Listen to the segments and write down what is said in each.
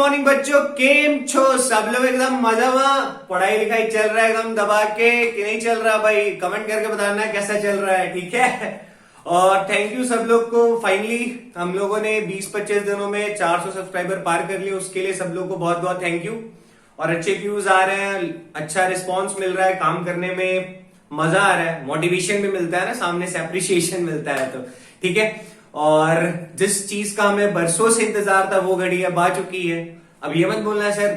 Morning बच्चों, केम छो सब लोग एकदम मजा में। पढ़ाई लिखाई चल रहा है एकदम दबा के कि नहीं चल रहा? भाई कमेंट करके बताना कैसा चल रहा है, ठीक है। और थैंक यू सब लोग को। फाइनली हम लोगों ने 20-25 दिनों में 400 सब्सक्राइबर पार कर लिए। उसके लिए सब लोग को बहुत बहुत थैंक यू। और अच्छे व्यूज आ रहे हैं, अच्छा रिस्पॉन्स मिल रहा है, काम करने में मजा आ रहा है, मोटिवेशन भी मिलता है ना, सामने से अप्रिशिएशन मिलता है, तो ठीक है। और जिस चीज का हमें बरसों से इंतजार था वो घड़ी अब आ चुकी है। अब ये मत बोलना सर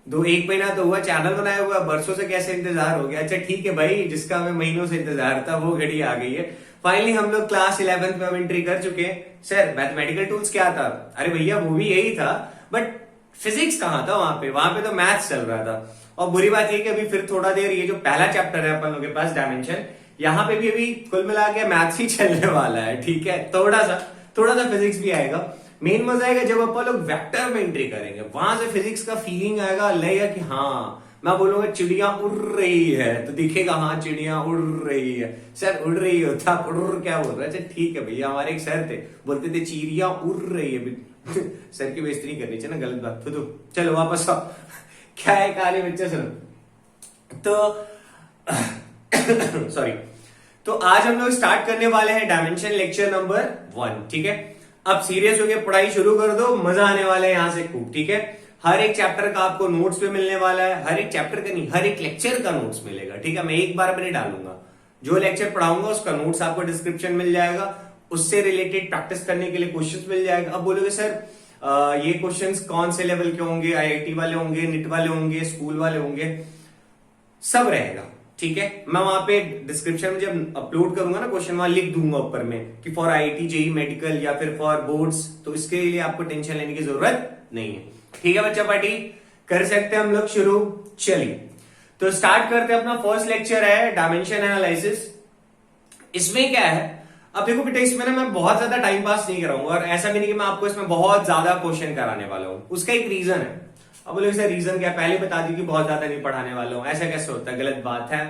1 महीना तो हुआ चैनल बनाया हुआ, बरसों से कैसे इंतजार हो गया। अच्छा ठीक है भाई, जिसका हमें महीनों से इंतजार था वो घड़ी आ गई है। फाइनली हम लोग क्लास 11th में हम एंट्री कर चुके हैं। सर मैथमेटिकल टूल्स क्या था? अरे भैया वो भी यही था, बट फिजिक्स कहाँ था वहां पे तो मैथ्स चल रहा था। और बुरी बात ये कि अभी फिर थोड़ा देर ये जो पहला चैप्टर है अपन लोग के पास डायमेंशन, यहाँ पे भी अभी कुल मिला के मैथ्स ही चलने वाला है, ठीक है। थोड़ा सा फिजिक्स भी आएगा। मेन मजा आएगा जब अपन लोग वेक्टर में एंट्री करेंगे, वहां से फिजिक्स का फीलिंग आएगा, लगेगा कि हाँ मैं बोलूंगा चिड़िया उड़ रही है तो दिखेगा हाँ चिड़िया उड़ रही है। सर उड़ रही होता, उड़ क्या बोल रहा है? अच्छा ठीक है भैया, हमारे एक सर थे बोलते थे चिड़िया उड़ रही है। सर की बेइज्जती नहीं करनी चाहिए ना, गलत बात। तो चलो वापस आओ। क्या है कहानी बच्चे, सुनो तो सॉरी। तो आज हम लोग स्टार्ट करने वाले हैं डायमेंशन लेक्चर नंबर 1, ठीक है। अब सीरियस होकर पढ़ाई शुरू कर दो, मजा आने वाला है यहां से खूब, ठीक है। हर एक चैप्टर का आपको नोट्स पे मिलने वाला है, हर एक चैप्टर का नहीं, हर एक लेक्चर का नोट्स मिलेगा, ठीक है। मैं एक बार में नहीं डालूंगा, जो लेक्चर पढ़ाऊंगा उसका नोट्स आपको डिस्क्रिप्शन मिल जाएगा, उससे रिलेटेड प्रैक्टिस करने के लिए क्वेश्चंस मिल जाएगा। अब बोलोगे सर ये क्वेश्चंस कौन से लेवल के होंगे? आईआईटी वाले होंगे, निट वाले होंगे, स्कूल वाले होंगे, सब रहेगा, ठीक है। मैं वहां पे डिस्क्रिप्शन में जब अपलोड करूंगा ना क्वेश्चन, वहां लिख दूंगा ऊपर में कि फॉर आईआईटी, जेईई मेडिकल या फिर फॉर बोर्ड्स, तो इसके लिए आपको टेंशन लेने की जरूरत नहीं है, ठीक है बच्चा पार्टी। कर सकते हैं हम लोग शुरू। चलिए तो स्टार्ट करते हैं। अपना फर्स्ट लेक्चर है डायमेंशन एनालिसिस। इसमें क्या है, अब देखो बेटा, इसमें ना मैं बहुत ज्यादा टाइम पास नहीं कराऊंगा, और ऐसा भी नहीं कि मैं आपको इसमें बहुत ज्यादा क्वेश्चन कराने वाला हूं। उसका एक रीजन है। अब बोले सर रीजन क्या? पहले बता दी कि बहुत ज्यादा नहीं पढ़ाने वाला हूं, ऐसा कैसे होता है? गलत बात है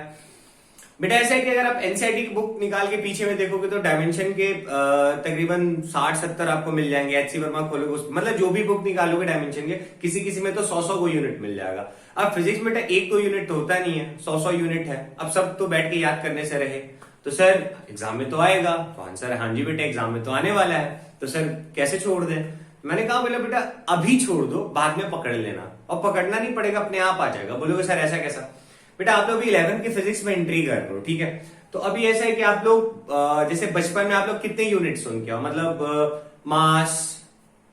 बेटा। ऐसा है कि अगर आप एनसीईआरटी की बुक निकाल के पीछे में देखोगे तो डायमेंशन के तकरीबन 60-70 आपको मिल जाएंगे। एचसी वर्मा खोलोगे, मतलब जो भी बुक निकालोगे डायमेंशन के, किसी किसी में तो 100-100 को यूनिट मिल जाएगा। अब फिजिक्स में बेटा 1 यूनिट तो होता नहीं है, 100-100 यूनिट है। अब सब तो बैठ के याद करने से रहे, तो सर एग्जाम में तो आएगा। तो आंसर है हाँ जी बेटा, एग्जाम में तो आने वाला है, तो सर कैसे छोड़ दें? मैंने कहा बोले बेटा अभी छोड़ दो, बाद में पकड़ लेना, और पकड़ना नहीं पड़ेगा, अपने आप आ जाएगा। बोलोगे सर ऐसा कैसा? बेटा आप लोग 11th की फिजिक्स में एंट्री कर रहे हो, ठीक है। तो अभी ऐसा है कि आप लोग जैसे बचपन में आप लोग कितने यूनिट सुन के आओ, मतलब mass,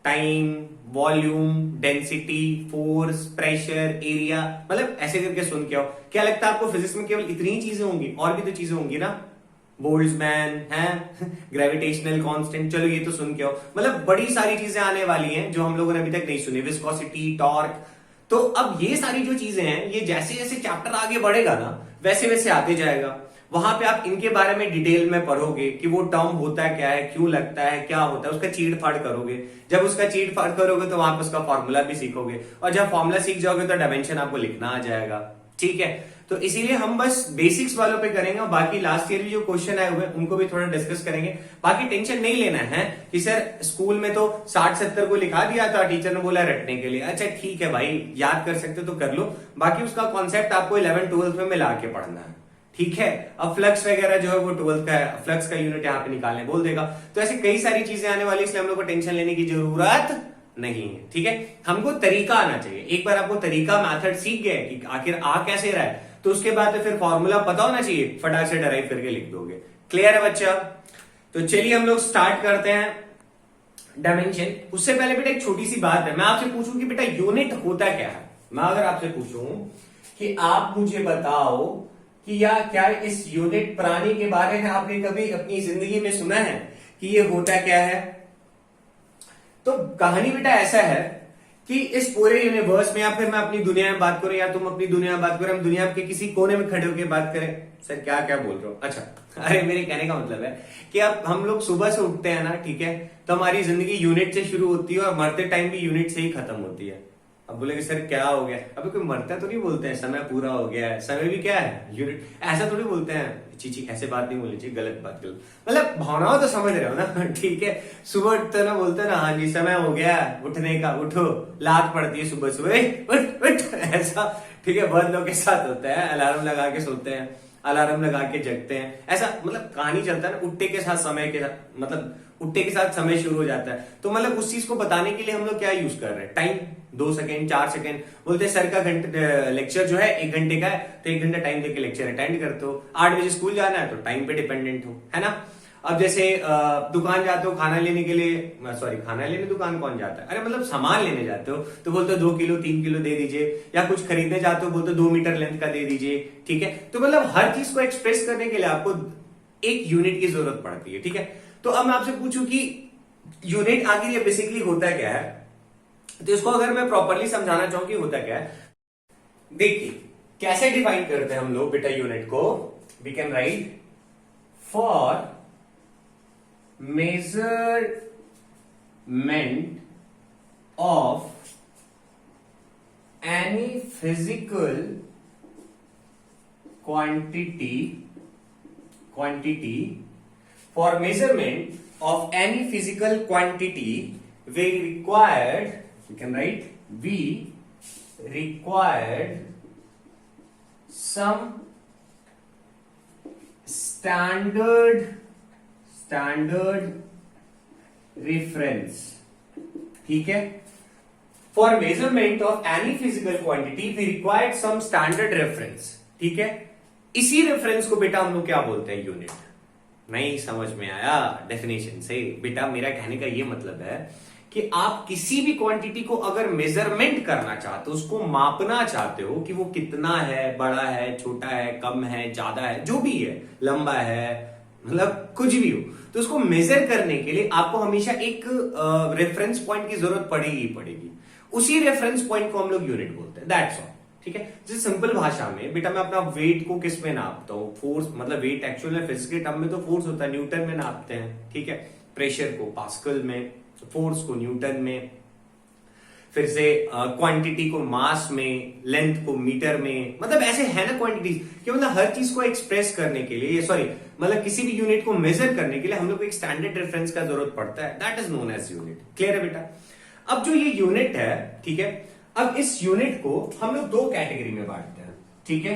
time, volume, density, force, pressure, area, मतलब ऐसे करके सुन के आओ। क्या लगता है आपको फिजिक्स में केवल इतनी ही चीजें होंगी? और भी तो चीजें होंगी ना, बोल्ट्जमैन है, ग्रेविटेशनल कांस्टेंट, चलो ये तो सुन के आओ। मतलब बड़ी सारी चीजें आने वाली हैं जो हम लोगों ने अभी तक नहीं सुनी, विस्कोसिटी, टॉर्क। तो अब ये सारी जो चीजें हैं, ये जैसे जैसे चैप्टर आगे बढ़ेगा ना, वैसे वैसे आते जाएगा। वहां पे आप इनके बारे में डिटेल में पढ़ोगे कि वो टर्म होता क्या है, क्यों लगता है, क्या होता है, उसका चीड़ फाड़ करोगे। जब उसका चीड़ फाड़ करोगे तो वहां पे उसका फॉर्मूला भी सीखोगे, और जब फॉर्मूला सीख जाओगे तो डायमेंशन आपको लिखना आ जाएगा, ठीक है। तो इसीलिए हम बस बेसिक्स वालों पे करेंगे, और बाकी लास्ट ईयर भी जो क्वेश्चन आए हुए हैं उनको भी थोड़ा डिस्कस करेंगे। बाकी टेंशन नहीं लेना है कि सर स्कूल में तो 60-70 को लिखा दिया था, टीचर ने बोला रटने के लिए। अच्छा ठीक है भाई, याद कर सकते तो कर लो, बाकी उसका कॉन्सेप्ट आपको 11th-12th में मिला के पढ़ना है, ठीक है। अब फ्लक्स वगैरह जो है वो 12th का है, फ्लक्स का यूनिट यहाँ पे निकालने बोल देगा। तो ऐसे कई सारी चीजें आने वाली, इसलिए हम लोग को टेंशन लेने की जरूरत नहीं है, ठीक है। हमको तरीका आना चाहिए। एक बार आपको तरीका, मेथड सीख गए कि आखिर आ कैसे रहा है, तो उसके बाद फिर फॉर्मूला पता होना चाहिए, फटाक से डराइव करके लिख दोगे। क्लियर है बच्चा? तो चलिए हम लोग स्टार्ट करते हैं डायमेंशन। उससे पहले बेटा एक छोटी सी बात है, मैं आपसे पूछूं कि बेटा यूनिट होता क्या है। मैं अगर आपसे पूछूं कि आप मुझे बताओ कि या क्या इस यूनिट प्राणी के बारे में आपने कभी अपनी जिंदगी में सुना है कि ये होता क्या है? तो कहानी बेटा ऐसा है कि इस पूरे यूनिवर्स में, या फिर मैं अपनी दुनिया में बात करूं या तुम अपनी दुनिया में बात करो, हम दुनिया के किसी कोने में खड़े होकर बात करें। सर क्या क्या बोल रहे हो? अच्छा अरे मेरे कहने का मतलब है कि अब हम लोग सुबह से उठते हैं ना, ठीक है, तो हमारी जिंदगी यूनिट से शुरू होती है और मरते टाइम भी यूनिट से ही खत्म होती है। अब बोलेगे सर क्या हो गया, अबे कोई मरता तो नहीं बोलते हैं समय पूरा हो गया है, समय भी क्या है यूनिट, ऐसा थोड़ी बोलते हैं। चीची ऐसे बात नहीं बोलनी चाहिए, गलत बात, गलत मतलब भावनाओं तो समझ रहे हो ना ठीक है। सुबह उठते ना बोलते हैं ना, हाँ जी समय हो गया उठने का, उठो, लात पड़ती है सुबह सुबह, उठ उठ ऐसा, ठीक है। बहुत लोग के साथ होता है, अलार्म लगा के सोते हैं, अलार्म लगा के जगते हैं, ऐसा मतलब कहानी चलता है ना, उठते के साथ समय के साथ, मतलब उठते के साथ समय शुरू हो जाता है। तो मतलब उस चीज को बताने के लिए हम लोग क्या यूज कर रहे हैं, टाइम, 2 सेकंड 4 सेकंड। बोलते हैं सर का घंटे लेक्चर जो है 1 घंटे का है, तो 1 घंटा टाइम देके लेक्चर अटेंड करते हो। 8 बजे स्कूल जाना है तो टाइम पे डिपेंडेंट हो, है ना। अब जैसे दुकान जाते हो खाना लेने के लिए, सॉरी खाना लेने दुकान कौन जाता है, अरे मतलब सामान लेने जाते हो तो बोलते हो 2 किलो 3 किलो दे दीजिए, या कुछ खरीदने जाते हो बोलते हो 2 मीटर लेंथ का दे दीजिए, ठीक है। तो मतलब हर चीज को एक्सप्रेस करने के लिए आपको एक यूनिट की जरूरत पड़ती है, ठीक है। तो अब मैं आपसे पूछूं कि यूनिट आखिर ये बेसिकली होता क्या है, तो इसको अगर मैं प्रॉपरली समझाना चाहूं कि होता क्या है, देखिए कैसे डिफाइन करते हैं हम लोग बेटा यूनिट को। We can write for measurement of any physical quantity for measurement of any physical quantity we required some standard reference, ठीक है। For measurement of any physical quantity we required some standard reference, ठीक है। इसी reference को बेटा हम लोग क्या बोलते हैं, यूनिट। नहीं समझ में आया डेफिनेशन से बेटा, मेरा कहने का ये मतलब है कि आप किसी भी क्वांटिटी को अगर मेजरमेंट करना चाहते हो, उसको मापना चाहते हो कि वो कितना है, बड़ा है, छोटा है, कम है, ज्यादा है, जो भी है, लंबा है, मतलब कुछ भी हो, तो उसको मेजर करने के लिए आपको हमेशा एक रेफरेंस पॉइंट की जरूरत पड़ेगी। उसी रेफरेंस पॉइंट को हम लोग यूनिट बोलते हैं, दैट्स ऑल, ठीक है। जैसे सिंपल भाषा में बेटा मैं अपना वेट को किस में नापता हूं, फोर्स, मतलब वेट एक्चुअल में फिजिक्स के टर्म में तो फोर्स होता है, न्यूटन में नापते हैं, ठीक है। प्रेशर को पास्कल में, फोर्स को न्यूटन में, फिर से क्वांटिटी को मास में, लेंथ को मीटर में, मतलब ऐसे है ना क्वांटिटीज कि मतलब हर चीज को एक्सप्रेस करने के लिए, सॉरी मतलब किसी भी यूनिट को मेजर करने के लिए हम लोग को एक स्टैंडर्ड रेफरेंस का जरूरत पड़ता है, that is known as unit. Clear है बेटा। अब जो ये यूनिट है, ठीक है, अब इस यूनिट को हम लोग 2 कैटेगरी में बांटते हैं, ठीक है।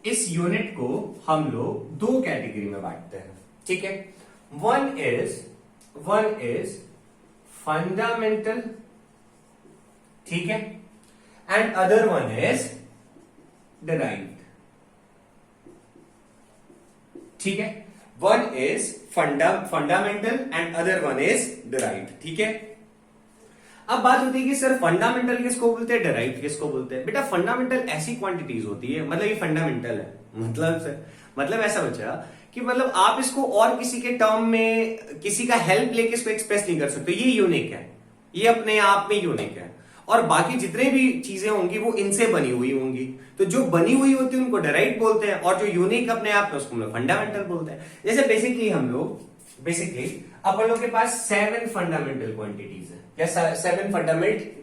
इस यूनिट को हम लोग 2 कैटेगरी में बांटते हैं, ठीक है। वन इज फंडामेंटल, ठीक है, and other one is derived, ठीक है। One is fundamental and other one is derived, ठीक है। अब बात होती है कि सर फंडामेंटल किसको बोलते हैं, डिराइव्ड किसको बोलते हैं। बेटा फंडामेंटल ऐसी क्वांटिटीज होती है, मतलब ये फंडामेंटल है, मतलब ऐसा बचा कि मतलब आप इसको और किसी के टर्म में, किसी का हेल्प लेके इसको एक्सप्रेस नहीं कर सकते, ये यूनिक है, ये अपने आप में यूनिक है। और बाकी जितने भी चीजें होंगी वो इनसे बनी हुई होंगी, तो जो बनी हुई होती है उनको डिराइव्ड बोलते हैं, और जो यूनिक अपने आप में उसको हम लोग फंडामेंटल बोलते हैं। जैसे बेसिकली अपन लोग के पास 7 फंडामेंटल क्वांटिटीज है, या 7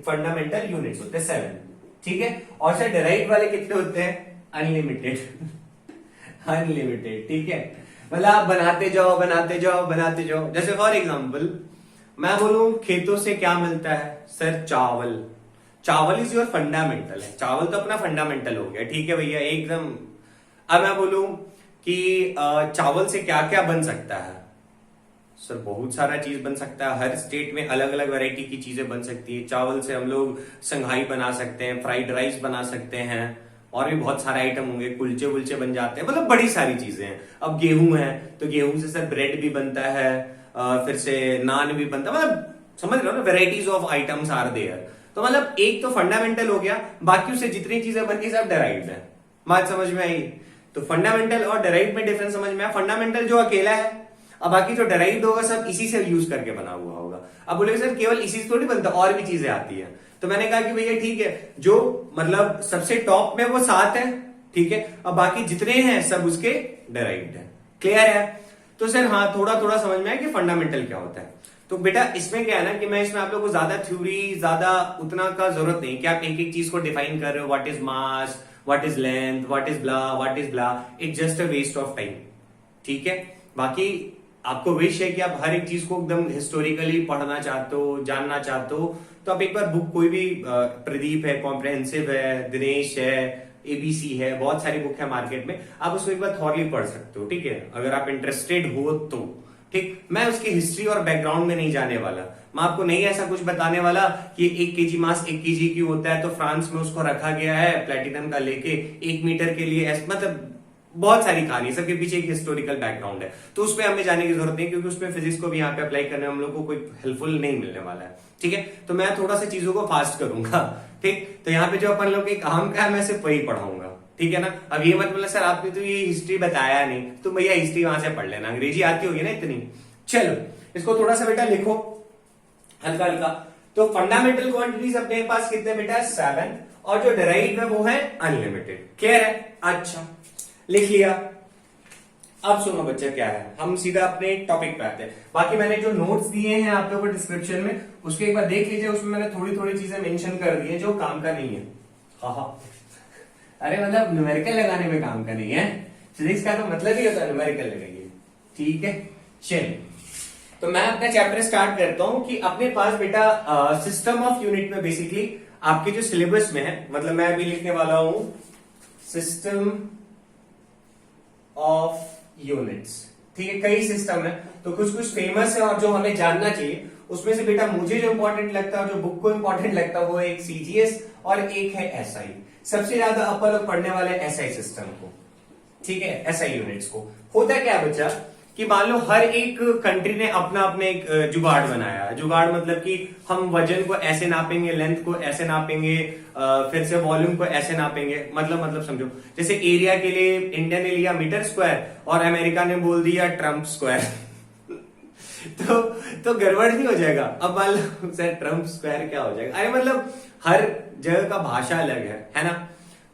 फंडामेंटल यूनिट्स होते हैं, 7, ठीक है। और सर डिराइव्ड वाले कितने होते हैं, अनलिमिटेड ठीक है। मतलब आप बनाते जाओ। जैसे फॉर एग्जाम्पल मैं बोलूं खेतों से क्या मिलता है, सर चावल इज योर फंडामेंटल है, चावल तो अपना फंडामेंटल हो गया, ठीक है भैया एकदम। अब मैं बोलूं कि चावल से क्या क्या बन सकता है, सर बहुत सारा चीज बन सकता है, हर स्टेट में अलग अलग वैरायटी की चीजें बन सकती है। चावल से हम लोग संघाई बना सकते हैं, फ्राइड राइस बना सकते हैं, और भी बहुत सारे आइटम होंगे, कुलचे वुलचे बन जाते हैं, मतलब बड़ी सारी चीजें हैं। अब गेहूं है तो गेहूं से सर ब्रेड भी बनता है, फिर से नान भी बनता है, मतलब समझ रहे हो ना, varieties of items are there. तो मतलब एक तो फंडामेंटल हो गया, बाकी उससे जितनी चीजें बनती सब डेराइव्ड है। बात समझ में आई। तो फंडामेंटल और डेराइव्ड में डिफरेंस समझ में आया। फंडामेंटल जो अकेला है, अब बाकी जो डेराइव्ड होगा सब इसी से यूज करके बना हुआ होगा। अब बोले सर केवल इसी से थोड़ी बनता, और भी चीजें आती है। तो मैंने कहा कि भैया ठीक है, जो मतलब सबसे टॉप में वो 7 है, ठीक है, अब बाकी जितने हैं सब उसके डेराइव्ड है। क्लियर है। तो सर हाँ थोड़ा थोड़ा समझ में आया कि फंडामेंटल क्या होता है। तो बेटा इसमें क्या है ना कि मैं इसमें आप लोगों को ज्यादा थ्योरी ज्यादा उतना का जरूरत नहीं कि आप एक एक चीज को डिफाइन कर रहे हो, what is mass, what is length, what is blah, it just a waste of time. ठीक है, बाकी आपको विश है कि आप हर एक चीज को एकदम हिस्टोरिकली पढ़ना चाहते हो, जानना चाहते हो, तो आप एक बार बुक कोई भी प्रदीप है, कॉम्प्रहेंसिव है, दिनेश है, एबीसी है, बहुत सारी बुक है मार्केट में, आप उसको एक बार थॉरली पढ़ सकते हो। ठीक है, अगर आप इंटरेस्टेड हो तो। ठीक, मैं उसकी हिस्ट्री और बैकग्राउंड में नहीं जाने वाला, मैं आपको नहीं ऐसा कुछ बताने वाला कि 1 केजी मास 1 केजी क्यों होता है, तो फ्रांस में उसको रखा गया है प्लेटिनम का लेके 1 मीटर के लिए, मतलब बहुत सारी कहानी, सबके पीछे एक हिस्टोरिकल बैकग्राउंड है, तो उसमें हमें जाने की जरूरत नहीं, क्योंकि उसमें फिजिक्स को भी यहाँ पे अप्लाई करने में हम लोग को कोई हेल्पफुल नहीं मिलने वाला है। ठीक है, तो मैं थोड़ा सा चीजों को फास्ट करूंगा। ठीक, तो यहाँ पे जो अपन लोग एक काम का है मैं सिर्फ वही पढ़ाऊंगा। ठीक है ना, अब ये मत बोला सर आपने तो ये हिस्ट्री बताया नहीं, तो भैया हिस्ट्री वहां से पढ़ लेना, अंग्रेजी आती होगी ना इतनी। चलो इसको थोड़ा सा बेटा लिखो हल्का हल्का। तो फंडामेंटल क्वांटिटीज अपने पास कितने बेटा 7, और जो डिराइव्ड है वो है अनलिमिटेड। क्लियर है? अच्छा लिख लिया। अब सुनो बच्चा क्या है, हम सीधा अपने टॉपिक पे आते हैं। बाकी मैंने जो नोट्स दिए हैं आप लोगों को डिस्क्रिप्शन में, उसके एक बार देख लीजिए, उसमें मैंने थोड़ी थोड़ी चीजें मेंशन कर दी है जो काम का नहीं है। हाँ अरे मतलब न्यूमेरिकल लगाने में काम का नहीं है, फिजिक्स का तो मतलब ही होता है न्यूमेरिकल लगाइए। ठीक है, चलिए तो मैं अपना चैप्टर स्टार्ट करता हूं कि अपने पास बेटा सिस्टम ऑफ यूनिट में बेसिकली आपके जो सिलेबस में है, मतलब मैं अभी लिखने वाला हूं सिस्टम ऑफ यूनिट्स। ठीक है, कई सिस्टम है, तो कुछ कुछ फेमस है और जो हमें जानना चाहिए, उसमें से बेटा मुझे जो इंपॉर्टेंट लगता है और जो बुक को इंपॉर्टेंट लगता है वो एक सीजीएस और एक है एसआई। सबसे ज्यादा अपन लोग पढ़ने वाले एसआई सिस्टम को। ठीक है, एसआई यूनिट्स को। होता क्या बच्चा कि मान लो हर एक कंट्री ने अपना अपने एक जुगाड़ बनाया। जुगाड़ मतलब कि हम वजन को ऐसे नापेंगे, लेंथ को ऐसे नापेंगे, फिर से वॉल्यूम को ऐसे नापेंगे, मतलब समझो जैसे एरिया के लिए इंडिया ने लिया मीटर स्क्वायर और अमेरिका ने बोल दिया ट्रम्प स्क्वायर। तो गड़बड़ नहीं हो जाएगा? अब मान लो सर ट्रम्प स्क्वायर क्या हो जाएगा? अरे मतलब हर जगह का भाषा अलग है ना,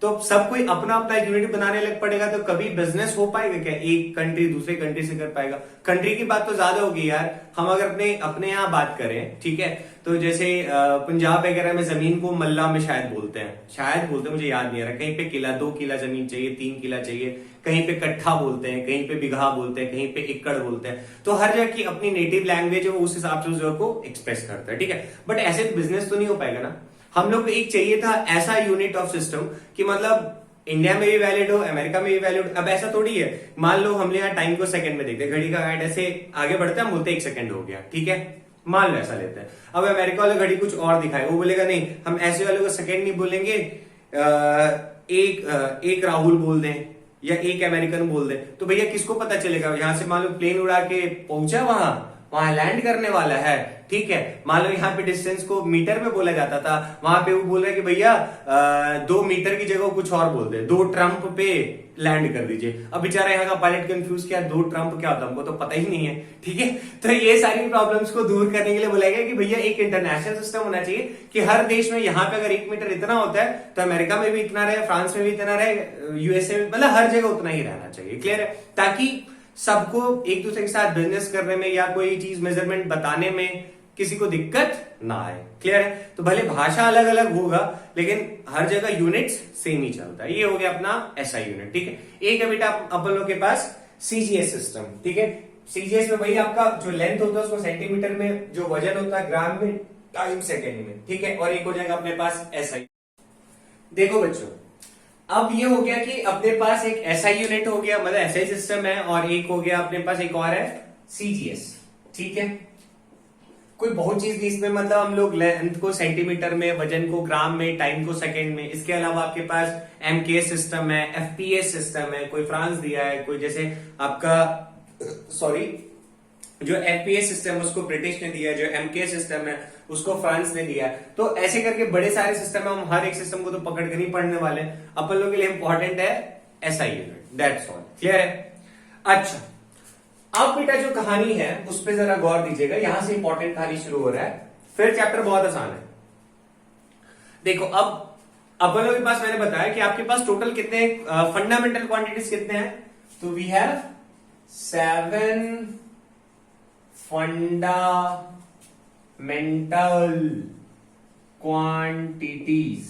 तो सब कोई अपना अपना यूनिट बनाने लग पड़ेगा, तो कभी बिजनेस हो पाएगा क्या? एक कंट्री दूसरे कंट्री से कर पाएगा? कंट्री की बात तो ज्यादा होगी यार। हम अगर अपने यहाँ बात करें, ठीक है, तो जैसे पंजाब वगैरह में जमीन को मल्ला में शायद बोलते हैं, मुझे याद नहीं आ रहा। कहीं पे किला, 2 किला जमीन चाहिए, 3 किला चाहिए, कहीं पे कट्ठा बोलते हैं, कहीं पे बिगहा बोलते हैं, कहीं पे एकड़ बोलते हैं। तो हर जगह की अपनी नेटिव लैंग्वेज है, वो उस हिसाब से उस जगह को एक्सप्रेस करता है। ठीक है, बट ऐसे बिजनेस तो नहीं हो पाएगा ना। हम लोग को एक चाहिए था ऐसा यूनिट ऑफ सिस्टम कि मतलब इंडिया में भी वैलिड हो, अमेरिका में भी वैलिड। अब ऐसा थोड़ी है, मान लो हमने यहाँ टाइम को सेकंड में देखते हैं, घड़ी का गाइड ऐसे आगे बढ़ता है, हम बोलते 1 सेकंड हो गया। ठीक है, मान लो ऐसा लेते हैं। अब अमेरिका वाला घड़ी कुछ और दिखाए, वो बोलेगा नहीं हम ऐसे वाले को सेकंड नहीं बोलेंगे, एक राहुल बोल दें या एक अमेरिकन बोल दें, तो भैया किसको पता चलेगा? यहां से मान लो प्लेन उड़ा के पहुंचा, वहां लैंड करने वाला है। ठीक है, मान लो यहाँ पे डिस्टेंस को मीटर में बोला जाता था, वहां पे वो बोल रहे कि भैया 2 मीटर की जगह कुछ और बोल दे, 2 ट्रम्प पे लैंड कर दीजिए। अब बेचारा यहाँ का पायलट कंफ्यूज किया, 2 ट्रम्प क्या होता हमको तो पता ही नहीं है। ठीक है, तो ये सारी प्रॉब्लम्स को दूर करने के लिए बोला गया कि भैया एक इंटरनेशनल सिस्टम होना चाहिए कि हर देश में यहाँ पे अगर 1 मीटर इतना होता है तो अमेरिका में भी इतना रहे, फ्रांस में भी इतना रहे, यूएसए में, मतलब हर जगह उतना ही रहना चाहिए। क्लियर है? ताकि सबको एक दूसरे के साथ बिजनेस करने में या कोई चीज मेजरमेंट बताने में किसी को दिक्कत ना आए। क्लियर है? तो भले भाषा अलग अलग होगा लेकिन हर जगह यूनिट्स सेम ही चलता है। ये हो गया अपना एसआई यूनिट। ठीक है, एक है बेटा अपन लोग के पास सीजीएस सिस्टम। ठीक है, सीजीएस में वही आपका जो लेंथ होता है उसको सेंटीमीटर में, जो वजन होता है ग्राम में, टाइम सेकेंड में। ठीक है, और एक हो जाएगा अपने पास एसआई। देखो बच्चों, अब ये हो गया कि अपने पास एक एसआई यूनिट हो गया, मतलब एसआई सिस्टम है, और एक हो गया अपने पास एक और है सीजीएस। ठीक है, कोई बहुत चीज नहीं इसमें, मतलब हम लोग लेंथ को सेंटीमीटर में, वजन को ग्राम में, टाइम को सेकंड में। इसके अलावा आपके पास एमकेएस सिस्टम है, एफपीएस सिस्टम है, कोई फ्रांस दिया है, कोई जैसे आपका जो एफपीएस सिस्टम है उसको ब्रिटिश ने दिया है, जो एमकेएस सिस्टम है उसको फ्रांस ने दिया है। तो ऐसे करके बड़े सारे सिस्टम है, हम हर एक सिस्टम को तो पकड़ कर नहीं पढ़ने वाले। अपन लोग के लिए इंपॉर्टेंट है SI unit, that's all. Clear है? अच्छा, अब बेटा जो कहानी है उस पर जरा गौर दीजिएगा, यहां से इंपॉर्टेंट कहानी शुरू हो रहा है, फिर चैप्टर बहुत आसान है। देखो, अब अपन लोगों के पास मैंने बताया कि आपके पास टोटल कितने फंडामेंटल क्वांटिटीज कितने हैं, तो वी हैव 7 फंडामेंटल क्वांटिटीज।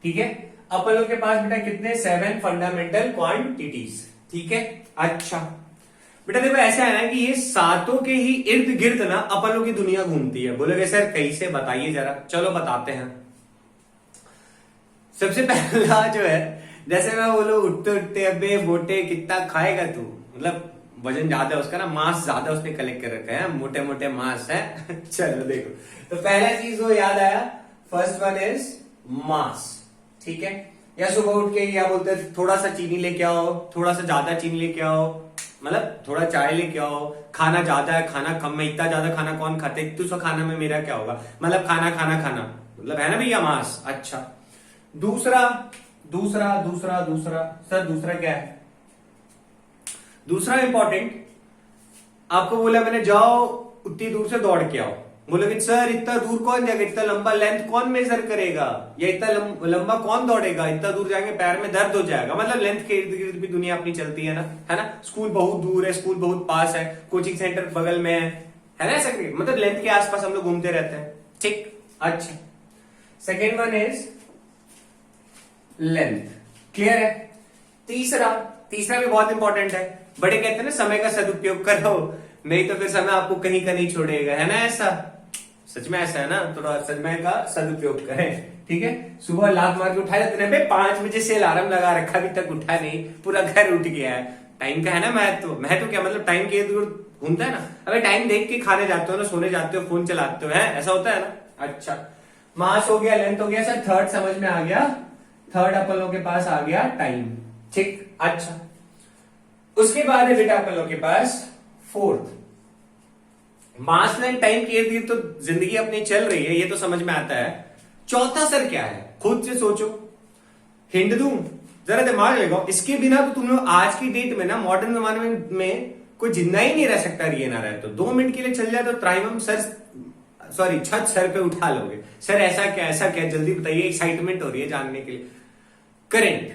ठीक है, अपन लोग के पास बेटा कितने 7 फंडामेंटल क्वांटिटीज। ठीक है, अच्छा बेटा देखो ऐसा है ना कि ये सातों के ही इर्द गिर्द ना अपन लोग की दुनिया घूमती है। बोलोगे सर कैसे, बताइए जरा। चलो बताते हैं। सबसे पहला जो है, जैसे मैं बोलूं उठते उठते अबे बोटे कितना खाएगा तू, मतलब वजन ज्यादा है उसका ना, मांस ज्यादा उसने कलेक्ट कर रखा है, मोटे मोटे मांस है। चलो देखो, तो पहला चीज वो याद आया, फर्स्ट वन इज मांस। ठीक है, या सुबह उठ के क्या बोलते हैं, थोड़ा सा चीनी लेके आओ, थोड़ा सा ज्यादा चीनी लेके आओ, मतलब थोड़ा चाय लेके आओ, खाना ज्यादा है खाना कम है, इतना ज्यादा खाना कौन खाते, तू सौ खाना में मेरा क्या होगा, मतलब खाना खाना खाना, मतलब है ना भैया मांस। अच्छा दूसरा दूसरा दूसरा दूसरा सर दूसरा क्या है, दूसरा इंपॉर्टेंट आपको बोला मैंने, जाओ उतनी दूर से दौड़ के आओ। बोलोगे सर इतना दूर कौन जाएगा, इतना लंबा लेंथ कौन मेजर करेगा, या इतना लंबा कौन दौड़ेगा, इतना दूर जाएंगे पैर में दर्द हो जाएगा। मतलब लेंथ के इर्द गिर्द भी दुनिया अपनी चलती है ना। स्कूल बहुत दूर है, स्कूल बहुत पास है, कोचिंग सेंटर बगल में है ना, ऐसा मतलब लेंथ के आसपास हम लोग घूमते रहते हैं। ठीक, अच्छा second one is length, clear है। तीसरा भी बहुत इंपॉर्टेंट है। बड़े कहते हैं ना समय का सदुपयोग करो, नहीं तो फिर समय आपको कहीं का नहीं छोड़ेगा, है ना, ऐसा सच में ऐसा है ना, थोड़ा समय का सदुपयोग करें। ठीक है, सुबह लात मार के उठाया जाते हैं, 5 बजे से अलार्म लगा रखा, अभी तक उठा नहीं, पूरा घर उठ गया है। टाइम का है ना महत्व क्या, मतलब टाइम के इर्द घूमता है ना। अबे टाइम देख के खाने जाते हो ना, सोने जाते हो, फोन चलाते हो, है ऐसा होता है ना। अच्छा मास हो गया, लेंथ हो गया सर, थर्ड समझ में आ गया, थर्ड अपन लोग के पास आ गया टाइम। ठीक, अच्छा उसके बाद है बेटा अपन लोग के पास फोर्थ, मास लाइन टाइम के इर्द गिर्द तो जिंदगी अपनी चल रही है, ये तो समझ में आता है। चौथा सर क्या है, खुद से सोचो, हिंट दूं, जरा दिमाग लगाओ। इसके बिना तो तुम लोग आज की डेट में ना, मॉडर्न जमाने में कोई जिंदा ही नहीं रह सकता, ये ना रहे तो 2 मिनट के लिए चल जाए तो त्राइमम सर, सॉरी छत सर पे उठा लोगे। सर ऐसा क्या जल्दी बताइए, एक्साइटमेंट हो रही है जानने के लिए। करंट,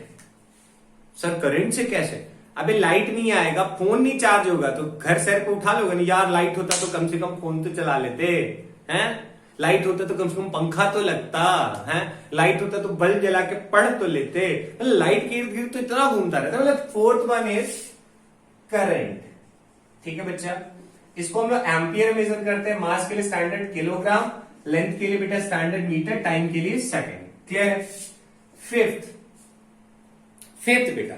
सर करंट से कैसे, अबे लाइट नहीं आएगा, फोन नहीं चार्ज होगा तो घर सर पे उठा लोगे नहीं यार, लाइट होता तो कम से कम फोन तो चला लेते हैं, लाइट होता तो कम से कम पंखा तो लगता है, लाइट होता तो बल्ब जला के पढ़ तो लेते, लाइट के इर्द गिर्द तो इतना घूमता रहता। मतलब फोर्थ वन इज करंट। ठीक है बच्चा, इसको हम लोग एम्पियर मेजर करते हैं, मास के लिए स्टैंडर्ड किलोग्राम, लेंथ के लिए बेटा स्टैंडर्ड मीटर, टाइम के लिए सेकेंड। क्लियर है। फिफ्थ बेटा,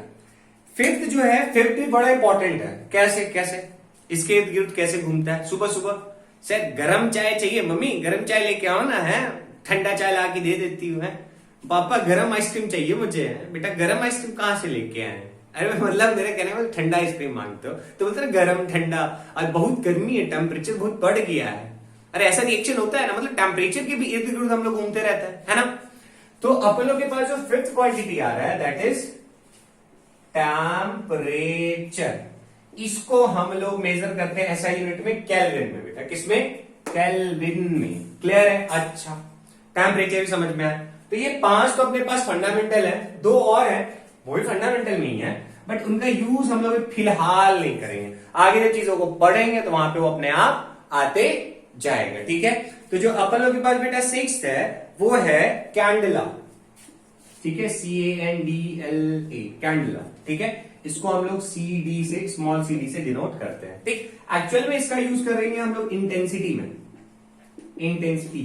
फिफ्थ जो है, फिफ्थ भी बड़ा इंपॉर्टेंट है। कैसे इसके इर्द गिर्द कैसे घूमता है। सुबह सुबह सर गरम चाय चाहिए, मम्मी गरम चाय लेके आओ ना, है ठंडा चाय ला के दे देती हूँ, है पापा गरम आइसक्रीम चाहिए मुझे, बेटा गरम आइसक्रीम कहाँ से लेके आए। अरे मतलब मेरे कहने में ठंडा आइसक्रीम मांगते हो तो बोलते ना गरम ठंडा, आज बहुत गर्मी है, टेम्परेचर बहुत बढ़ गया है। अरे ऐसा रिएक्शन होता है ना, मतलब टेम्परेचर के भी इर्द गिर्द हम लोग घूमते रहते हैं, है ना। तो अपन लोग के पास जो फिफ्थ क्वांटिटी आ रहा है दैट इज टेम्परेचर। इसको हम लोग मेजर करते हैं ऐसा यूनिट में, केल्विन में बेटा, किसमें, केल्विन में। क्लियर है। अच्छा टेम्परेचर भी समझ में आया। तो ये 5 तो अपने पास फंडामेंटल है, 2 और है वो भी फंडामेंटल नहीं है, बट उनका यूज हम लोग फिलहाल नहीं करेंगे, आगे जब चीजों को पढ़ेंगे तो वहां पे वो अपने आप आते जाएगा। ठीक है, तो जो अपन लोग के पास बेटा 6th है वो है कैंडला। ठीक है, CANDLA कैंडला। ठीक है, इसको हम लोग CD से, स्मॉल CD से डिनोट करते हैं। ठीक, एक्चुअल में इसका यूज करेंगे हम लोग इंटेंसिटी में, इंटेंसिटी।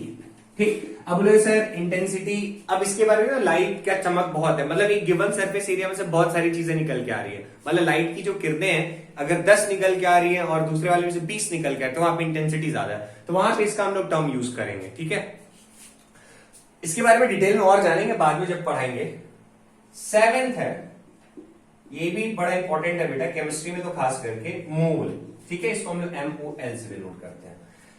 ठीक, अब बोले सर इंटेंसिटी, अब इसके बारे में लाइट का चमक बहुत है, मतलब एक गिवन सरफेस एरिया में से बहुत सारी चीजें निकल के आ रही है, मतलब लाइट की जो किरणें हैं अगर 10 निकल के आ रही है और दूसरे वाले में से 20 निकल के आ रही है तो वहां पे इंटेंसिटी ज्यादा है, तो वहां पे इसका हम लोग टर्म यूज करेंगे। ठीक है, इसके बारे में डिटेल में और जानेंगे बाद में जब पढ़ाएंगे। 7th है, ये भी बड़ा इंपॉर्टेंट है बेटा, केमिस्ट्री में तो खास करके मोल। ठीक है, इसको हम लोग MOL से डिनोट करते हैं।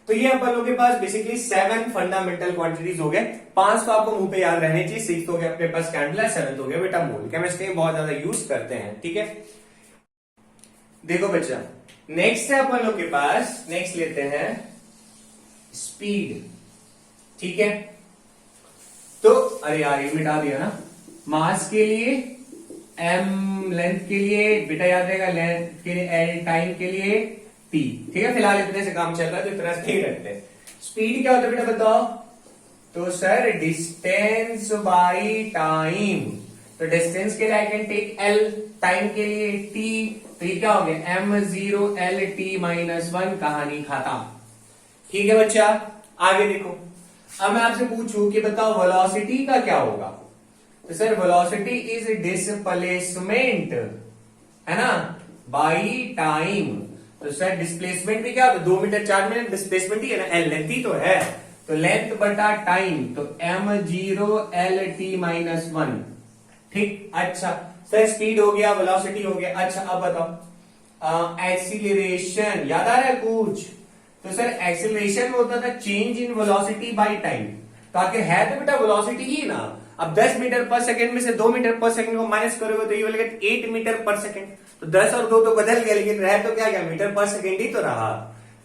तो ये अपन लोगों के पास बेसिकली 7 फंडामेंटल क्वांटिटीज हो गए, 5 तो आपको मुंह पे याद रहने चाहिए, 6 हो गया अपने पास कैंडला, 7 हो गया बेटा मोल। केमिस्ट्री में बहुत ज्यादा यूज करते हैं। ठीक है, देखो बच्चा नेक्स्ट है अपन लोग के पास, नेक्स्ट लेते हैं स्पीड। ठीक है, तो अरे यार ये मिटा दिया ना, मास के लिए एम लेंथ के लिए बेटा याद रहेगा, लेंथ के लिए एल, टाइम के लिए टी। ठीक है, फिलहाल इतने से काम चल रहा है तो इतना से ही रखते हैं। स्पीड क्या होता है बेटा बताओ? तो सर डिस्टेंस बाई टाइम। तो डिस्टेंस के लिए I can take L, time के लिए टी, तो ये क्या हो गया m0 एल टी माइनस 1, कहानी खत्म। ठीक है बच्चा, आगे देखो। अब मैं आपसे पूछूं कि बताओ वेलोसिटी का क्या होगा? तो सर वेलोसिटी इज डिस्प्लेसमेंट, है ना, बाई टाइम। तो सर डिस्प्लेसमेंट भी क्या होता है? 2 मीटर 4 मिनट डिस्प्लेसमेंट ही है ना, एल लेंथ ही तो है, तो लेंथ बटा टाइम, तो m0 एल टी माइनस 1। ठीक, अच्छा सर स्पीड हो गया, वेलोसिटी हो गया। अच्छा अब बताओ एक्सीलरेशन याद आ रहा है कुछ? तो सर एक्सीलरेशन में होता था change in velocity by time, तो आखिर है तो बेटा वेलोसिटी ही ना। अब 10 मीटर पर सेकंड में से 2 मीटर पर सेकंड को माइनस करोगे तो ये बोलेगा 8 मीटर पर सेकंड। तो 10 और 2 तो बदल गया, लेकिन रह तो क्या गया, मीटर पर सेकंड ही तो रहा।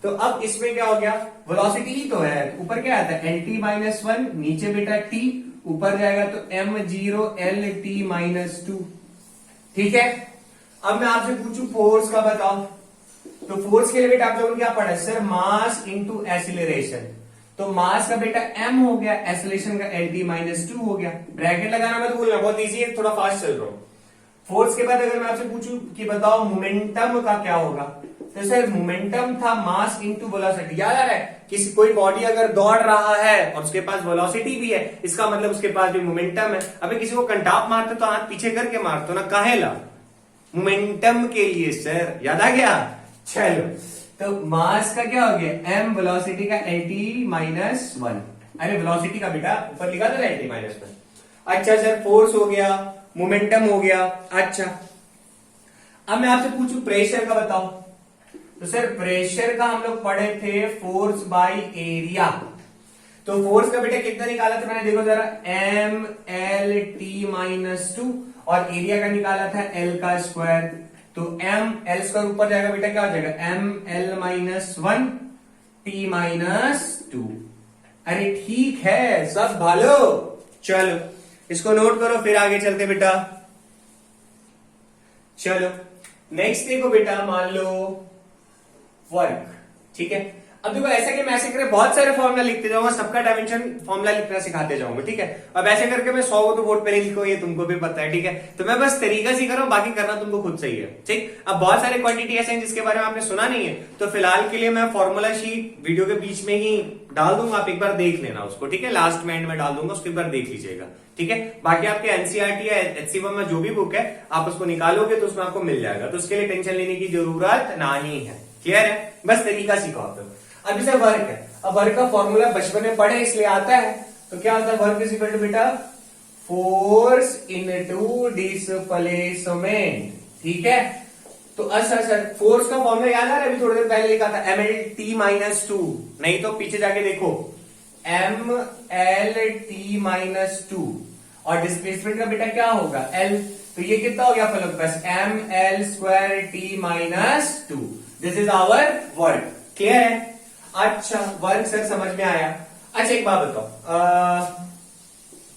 तो अब इसमें क्या हो गया, वेलोसिटी ही तो है। ऊपर क्या आता है एल टी माइनस 1, नीचे बेटा टी, ऊपर जाएगा तो m0 एल टी माइनस 2। ठीक है, अब मैं आपसे पूछूं फोर्स का बताओ। तो फोर्स के लिए बेटा आप लोगों ने क्या पढ़ा सर? Mass into acceleration. तो मास का बेटा m हो गया, एक्सीलरेशन का एल टी माइनस 2 हो गया। ब्रैकेट लगाना मत भूलना, बहुत इजी है, थोड़ा फास्ट चल रहा हूं। फोर्स के बाद अगर मैं आपसे पूछूं कि बताओ मोमेंटम का क्या होगा? तो सर मोमेंटम था मास इंटू वेलोसिटी। याद आ रहा है, किसी कोई बॉडी अगर दौड़ रहा है और उसके पास वेलोसिटी भी है, इसका मतलब उसके पास भी मोमेंटम है। अबे किसी को कंटाप मारते तो हाथ पीछे करके मारते ना, काहेला? मोमेंटम के लिए सर, याद आ गया? चलो, तो मास का क्या हो गया m, वेलोसिटी का एल टी माइनस 1। अरे वेलोसिटी का बेटा ऊपर लिखा था एल टी माइनस 1। अच्छा सर फोर्स हो गया, मोमेंटम हो गया। अच्छा अब मैं आपसे पूछूं प्रेशर का बताओ। तो सर प्रेशर का हम लोग पढ़े थे फोर्स बाय एरिया। तो फोर्स का बेटा कितना निकाला था मैंने, देखो जरा, एम एल टी माइनस 2, और एरिया का निकाला था एल का स्क्वायर। तो एम एल स्क्वायर ऊपर जाएगा बेटा, क्या हो जाएगा M L minus 1 T minus 2। अरे ठीक है सब भालो, चलो इसको नोट करो, फिर आगे चलते बेटा। चलो नेक्स्ट देखो बेटा, मान लो वर्क। ठीक है, अब देखो ऐसा कि मैं ऐसे करके बहुत सारे फॉर्मूला लिखते जाऊंगा, सबका डायमेंशन फॉर्मूला लिखना सिखाते जाऊंगा। ठीक है, अब ऐसे करके मैं 100 को तो बोर्ड पे नहीं लिखूंगा, ये तुमको भी पता है। ठीक है, तो मैं बस तरीका सिखा रहा हूं, बाकी करना तुमको खुद सही है। ठीक, अब बहुत सारे क्वांटिटी ऐसे हैं जिसके बारे में आपने सुना नहीं है, तो फिलहाल के लिए मैं फॉर्मूला शीट वीडियो के बीच में ही डाल दूंगा, आप एक बार देख लेना उसको। ठीक है, लास्ट में एंड में डाल दूंगा, उसको एक बार देख लीजिएगा। ठीक है, बाकी आपके एनसीईआरटी या HCM में जो भी बुक है आप उसको निकालोगे तो उसमें आपको मिल जाएगा, तो उसके लिए टेंशन लेने की जरूरत नहीं है। क्लियर है, बस तरीका सीखो आप लोग। अब जैसे वर्क है, अब वर्क का फॉर्मूला बचपन में पढ़े इसलिए आता है। तो क्या होता है वर्क इज इक्वल टू बेटा फोर्स इनटू डिस्प्लेसमेंट। ठीक है, तो अच्छा सर फोर्स का फॉर्मूला याद आ रहा है? अभी थोड़ी देर पहले लिखा था एम एल टी माइनस 2, नहीं तो पीछे जाके देखो एम एल टी माइनस 2, और डिस्प्लेसमेंट का बेटा क्या होगा एल। तो ये कितना हो गया आप लोग पास M L square T minus 2। This is our work. Clear है? अच्छा वर्क सर समझ में आया। अच्छा एक बात बताओ,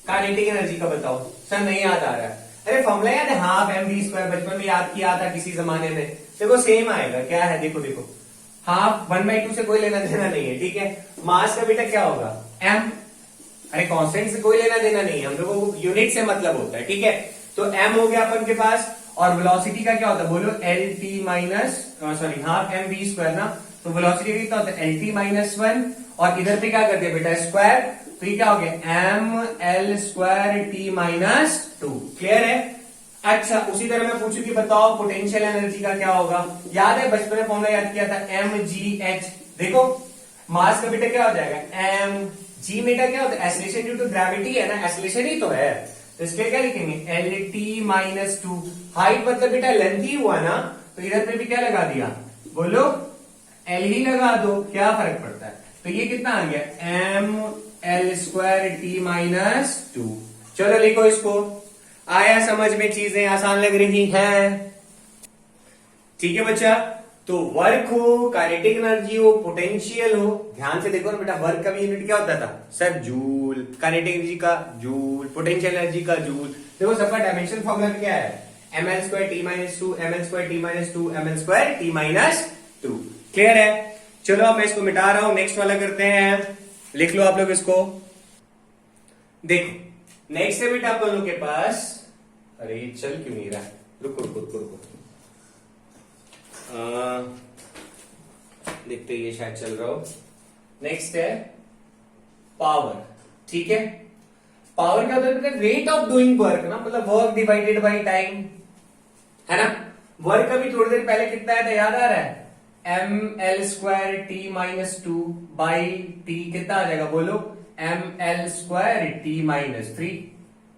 काइनेटिक एनर्जी का बताओ। सर नहीं याद आ रहा है। अरे फॉर्मूला याद है, हाफ एम वी स्क्वायर, बचपन में याद किया था किसी जमाने में। देखो सेम आएगा, क्या है देखो देखो, हाफ 1/2 से कोई लेना देना नहीं है। ठीक है, मास का बेटा क्या होगा m, अरे कांस्टेंट से कोई लेना देना नहीं है, हम लोगों को यूनिट से मतलब होता है। ठीक है, तो m हो गया अपन के पास, और वेलोसिटी का क्या होता है बोलो L T minus, sorry half M V square ना, तो वेलोसिटी कितना होता है एल टी माइनस 1, और इधर पे क्या कर दिया बेटा स्क्वायर, तो ये क्या हो गया M L square T minus 2। क्लियर है? अच्छा उसी तरह मैं पूछूं कि बताओ पोटेंशियल एनर्जी का क्या होगा। याद है बचपन में फॉर्मूला याद किया था एम जी एच। देखो मास का बेटा क्या हो जाएगा एम जी, बेटा क्या होता है एक्सीलरेशन ड्यू टू ग्रेविटी है ना, एक्सीलरेशन ही तो है, तो इसके क्या लिखेंगे एल टी माइनस 2। हाइट मतलब बेटा लेंथ ही हुआ ना, तो इधर पे भी क्या लगा दिया बोलो एल ही लगा दो, क्या फर्क पड़ता है। तो ये कितना आ गया M L square T minus 2। चलो लिखो इसको, आया समझ में, चीजें आसान लग रही हैं। ठीक है बच्चा, तो वर्क हो, काइनेटिक एनर्जी हो, पोटेंशियल हो, ध्यान से देखो ना बेटा, वर्क का भी यूनिट क्या होता था सर जूल, काइनेटिक एनर्जी का जूल, पोटेंशियल एनर्जी का जूल। देखो सबका डायमेंशन फॉर्मूला क्या है ml square t minus 2 ml square t minus 2 ml square t minus 2। क्लियर है? चलो अब मैं इसको मिटा रहा हूं, नेक्स्ट वाला करते हैं। लिख लो आप लोग इसको। देखो नेक्स्ट है बेटा आप लोगों के पास, अरे ये चल क्यों नहीं रहा, रुको रुको रुको रुको, देखते ये शायद चल रहा हो। नेक्स्ट है पावर। ठीक है, पावर क्या होता है? रेट ऑफ डूइंग वर्क ना, मतलब वर्क डिवाइडेड बाय टाइम, है ना। वर्क का भी थोड़ी देर पहले कितना है याद आ रहा है? ml square t minus 2 by t कितना आ जाएगा बोलो? ml square t minus 3।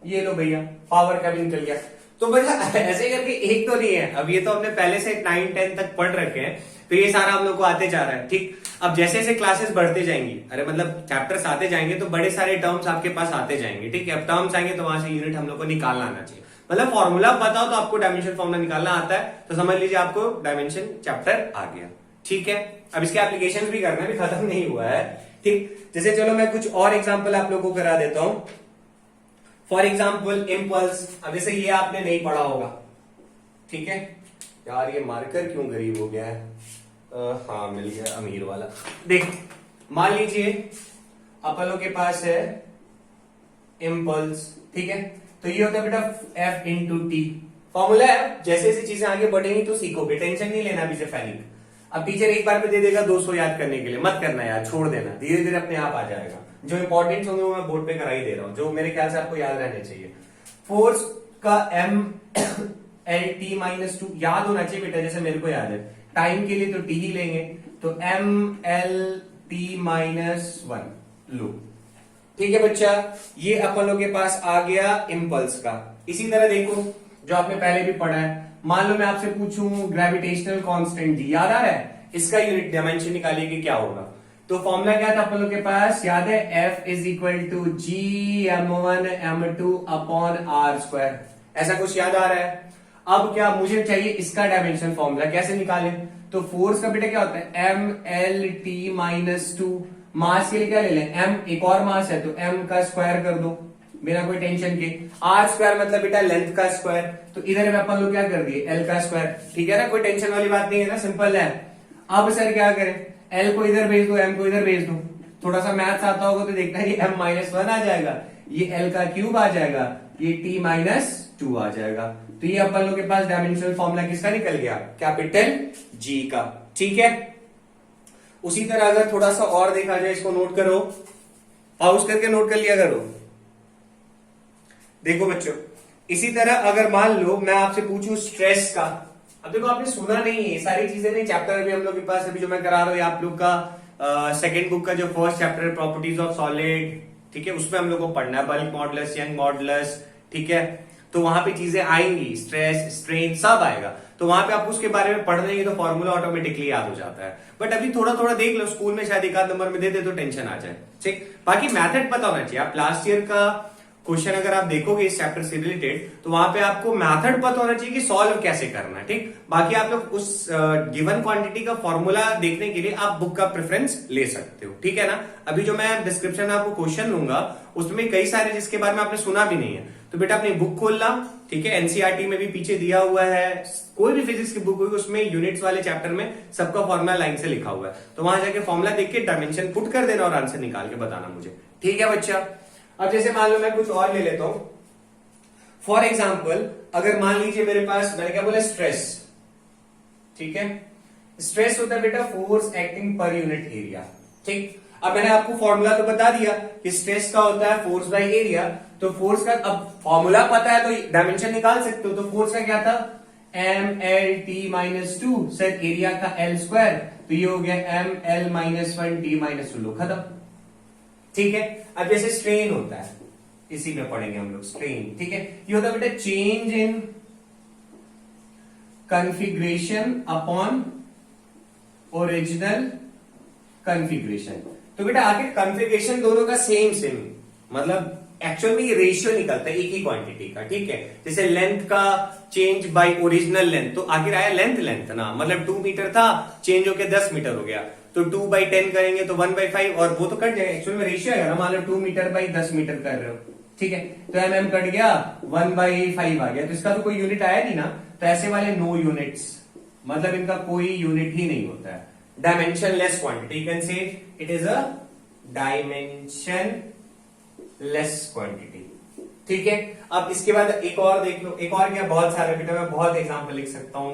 ये लो भैया पावर का भी निकल गया। तो भैया ऐसे करके एक तो नहीं है, अब ये तो हमने पहले से 9-10 तक पढ़ रखे हैं, तो ये सारा हम लोग को आते जा रहा है। ठीक, अब जैसे जैसे क्लासेस बढ़ते जाएंगी, अरे मतलब चैप्टर्स आते जाएंगे तो बड़े सारे टर्म्स आपके पास आते जाएंगे। ठीक है, अब टर्म्स आएंगे तो वहां से यूनिट हम लोग को निकालना आना चाहिए। मतलब फॉर्मूला पता हो तो आपको डायमेंशन फॉर्मूला निकालना आता है, तो समझ लीजिए आपको डायमेंशन चैप्टर आ गया। ठीक है, अब इसके एप्लीकेशन भी करना, भी खत्म नहीं हुआ है। ठीक, जैसे चलो मैं कुछ और एग्जाम्पल आप लोगों को करा देता हूं। For example impulse. अब जैसे ये आपने नहीं पढ़ा होगा, ठीक है यार, ये मार्कर क्यों गरीब हो गया है? हाँ मिल गया अमीर वाला। देख मान लीजिए अपन लोग के पास है इम्पल्स, ठीक है, तो ये होता है बेटा F इंटू टी। फॉर्मूला है, जैसे जैसे चीजें आगे बढ़ेंगी तो सीखोगे, टेंशन नहीं लेना अभी से पैनिक। अब टीचर एक बार में दे देगा 200 याद करने के लिए, मत करना यार, छोड़ देना, धीरे धीरे अपने आप आ जाएगा। जो इंपॉर्टेंट होंगे वो मैं बोर्ड पे करा ही दे रहा हूं, जो मेरे ख्याल से आपको याद रहने चाहिए। फोर्स का m l t माइनस 2 याद होना चाहिए बेटा, जैसे मेरे को याद है। टाइम के लिए तो t ही लेंगे, तो m l t माइनस 1 लो। ठीक है बच्चा, ये अपन लोग के पास आ गया इम्पल्स का। इसी तरह देखो जो आपने पहले भी पढ़ा है, मान लो मैं आपसे पूछूं ग्रेविटेशनल कांस्टेंट जी, याद आ रहा है? इसका यूनिट डायमेंशन निकालिए कि क्या होगा। तो फॉर्मूला क्या था अपन लोग के पास, याद है? F is equal to G m1 m2 upon R square, ऐसा कुछ याद आ रहा है? अब क्या मुझे चाहिए इसका डायमेंशन फॉर्मूला, कैसे निकाले? तो फोर्स का बेटा क्या होता है? m l t minus 2। मास के लिए क्या ले लें? m, एक और मास है तो m का स्क्वायर कर दो बिना कोई टेंशन के। आर स्क्वायर मतलब बेटा लेंथ का स्क्वायर, तो इधर में अपन लोग क्या कर दिए? l का स्क्वायर। ठीक है ना, कोई टेंशन वाली बात नहीं है ना, सिंपल है। अब सर क्या करें? l को इधर भेज दो, m को इधर भेज दो। थोड़ा सा मैथ्स आता होगा तो देखना ये m माइनस 1 आ जाएगा, ये l का क्यूब आ जाएगा, ये t माइनस 2 आ जाएगा। तो ये अपन लोग के पास डायमेंशनल फॉर्मूला किसका निकल गया? कैपिटल G का। ठीक है, उसी तरह अगर थोड़ा सा और देखा जाए, इसको नोट करो, पाउस करके नोट कर लिया करो। देखो बच्चों, इसी तरह अगर मान लो मैं आपसे पूछूं स्ट्रेस का, अब देखो आपने सुना नहीं है सारी चीजें, नहीं चैप्टर अभी हम लोग के पास, अभी जो मैं करा रहा हूं आप लोग का सेकंड बुक का जो फर्स्ट चैप्टर है प्रॉपर्टीज ऑफ सॉलिड, ठीक है, उसमें हम लोग को पढ़ना है बल्क मॉडुलस, यंग मॉडुलस। ठीक है, तो वहां पे चीजें आएंगी, स्ट्रेस स्ट्रेन सब आएगा, तो वहां पे आप उसके बारे में पढ़ लेंगे तो फॉर्मूला ऑटोमेटिकली याद हो जाता है। बट अभी थोड़ा थोड़ा देख लो, स्कूल में शायद एक आध नंबर में दे दे तो टेंशन आ जाए। ठीक, बाकी मेथड पता होना चाहिए। आप लास्ट ईयर का क्वेश्चन अगर आप देखोगे इस चैप्टर से रिलेटेड, तो वहां पे आपको मेथड पता होना चाहिए कि सॉल्व कैसे करना है। ठीक, बाकी आप लोग उस गिवन क्वांटिटी का फॉर्मूला देखने के लिए आप बुक का प्रेफरेंस ले सकते हो। ठीक है ना, अभी जो मैं डिस्क्रिप्शन में आपको क्वेश्चन दूंगा उसमें कई सारे जिसके बारे में आपने सुना भी नहीं है, तो बेटा अपनी बुक खोलना। ठीक है, एनसीईआरटी में भी पीछे दिया हुआ है, कोई भी फिजिक्स की बुक होगी उसमें यूनिट्स वाले चैप्टर में सबका फॉर्मूला लाइन से लिखा हुआ है, तो वहां जाके फॉर्मूला देख के डायमेंशन पुट कर देना और आंसर निकाल के बताना मुझे। ठीक है बच्चा, अब जैसे मान लो मैं कुछ और ले लेता हूं। फॉर एग्जाम्पल अगर मान लीजिए मेरे पास, मैंने क्या बोला? स्ट्रेस। ठीक है, स्ट्रेस होता है बेटा force acting per unit area. ठीक, अब मैंने आपको फॉर्मूला तो बता दिया कि स्ट्रेस का होता है फोर्स बाय एरिया, तो फोर्स का अब फॉर्मूला पता है तो डायमेंशन निकाल सकते हो। तो फोर्स का क्या था? M L T minus 2, sir area का एल स्क्वायर, तो ये हो गया M L minus 1 T minus 2, लो खत्म। ठीक है, अब जैसे स्ट्रेन होता है, इसी में पढ़ेंगे हम लोग स्ट्रेन। ठीक है, ये होता है बेटा change in configuration upon original configuration. तो बेटा आखिर कॉन्फ़िगरेशन दोनों का सेम मतलब एक्चुअल में ये रेशियो निकलता है एक ही क्वांटिटी का। ठीक है, जैसे लेंथ का चेंज बाय ओरिजिनल लेंथ, तो आखिर आया लेंथ ना, मतलब 2 मीटर था, चेंज होके 10 मीटर हो गया, तो 2/10 करेंगे तो 1/5, और वो तो कट जाएगा, एक्चुअल में रेशियो है ना, मान लो 2 मीटर बाई 10 मीटर कर रहे हो, ठीक है, तो mm कट गया, 1/5 आ गया, तो इसका तो कोई यूनिट आया नहीं ना, तो ऐसे वाले नो यूनिट्स, मतलब इनका कोई यूनिट ही नहीं होता है। Dimensionless quantity, you can say it is a dimensionless quantity. ठीक है, अब इसके बाद एक और देख लो, एक और क्या, बहुत सारे बेटा मैं बहुत एग्जांपल लिख सकता हूं,